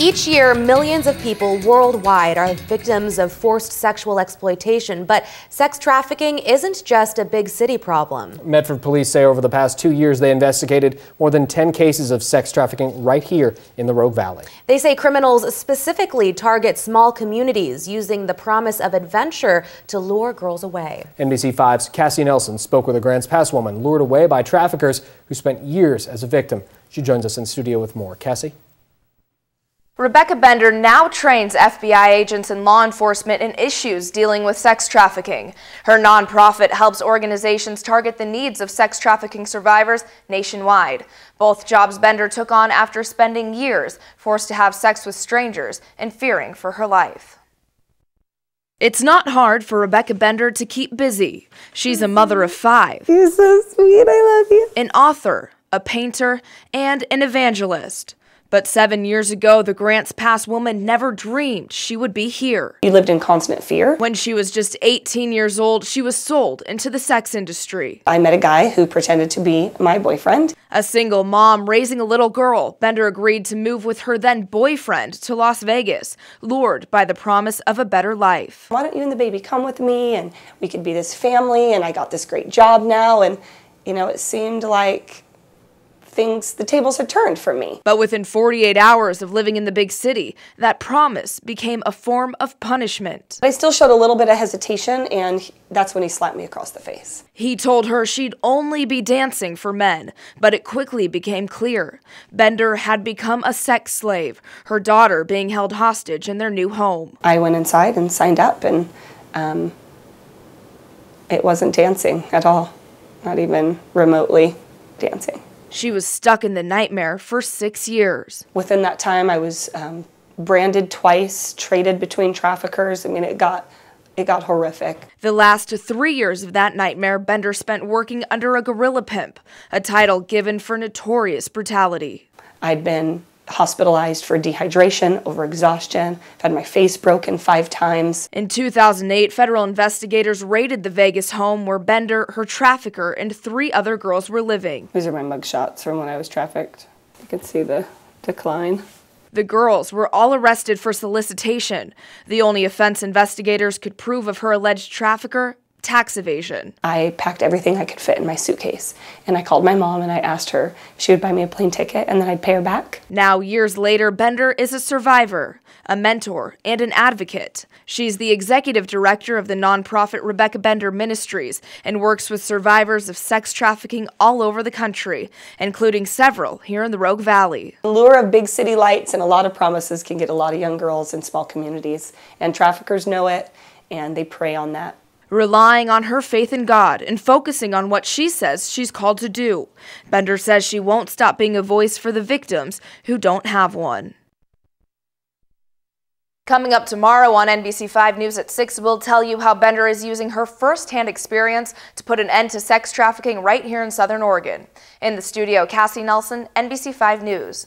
Each year, millions of people worldwide are victims of forced sexual exploitation, but sex trafficking isn't just a big city problem. Medford police say over the past 2 years they investigated more than 10 cases of sex trafficking right here in the Rogue Valley. They say criminals specifically target small communities using the promise of adventure to lure girls away. NBC5's Cassie Nelson spoke with a Grants Pass woman lured away by traffickers who spent years as a victim. She joins us in studio with more. Cassie? Rebecca Bender now trains FBI agents and law enforcement in issues dealing with sex trafficking. Her nonprofit helps organizations target the needs of sex trafficking survivors nationwide. Both jobs Bender took on after spending years forced to have sex with strangers and fearing for her life. It's not hard for Rebecca Bender to keep busy. She's a mother of 5. You're so sweet, I love you. An author, a painter, and an evangelist. But 7 years ago, the Grants Pass woman never dreamed she would be here. You lived in constant fear. When she was just 18 years old, she was sold into the sex industry. I met a guy who pretended to be my boyfriend. A single mom raising a little girl, Bender agreed to move with her then boyfriend to Las Vegas, lured by the promise of a better life. Why don't you and the baby come with me and we could be this family, and I got this great job now, and you know, it seemed like the tables had turned for me. But within 48 hours of living in the big city, that promise became a form of punishment. I still showed a little bit of hesitation, and that's when he slapped me across the face. He told her she'd only be dancing for men, but it quickly became clear. Bender had become a sex slave, her daughter being held hostage in their new home. I went inside and signed up, and it wasn't dancing at all, not even remotely dancing. She was stuck in the nightmare for 6 years. Within that time, I was branded twice, traded between traffickers. I mean, it got horrific. The last 3 years of that nightmare, Bender spent working under a gorilla pimp, a title given for notorious brutality. I'd been hospitalized for dehydration, overexhaustion. I've had my face broken 5 times. In 2008, federal investigators raided the Vegas home where Bender, her trafficker, and 3 other girls were living. These are my mugshots from when I was trafficked. You can see the decline. The girls were all arrested for solicitation, the only offense investigators could prove of her alleged trafficker: tax evasion. I packed everything I could fit in my suitcase, and I called my mom and I asked her if she would buy me a plane ticket and then I'd pay her back. Now, years later, Bender is a survivor, a mentor, and an advocate. She's the executive director of the nonprofit Rebecca Bender Ministries and works with survivors of sex trafficking all over the country, including several here in the Rogue Valley. The lure of big city lights and a lot of promises can get a lot of young girls in small communities, and traffickers know it and they prey on that. Relying on her faith in God and focusing on what she says she's called to do, Bender says she won't stop being a voice for the victims who don't have one. Coming up tomorrow on NBC5 News at 6, we'll tell you how Bender is using her first-hand experience to put an end to sex trafficking right here in Southern Oregon. In the studio, Cassie Nelson, NBC5 News.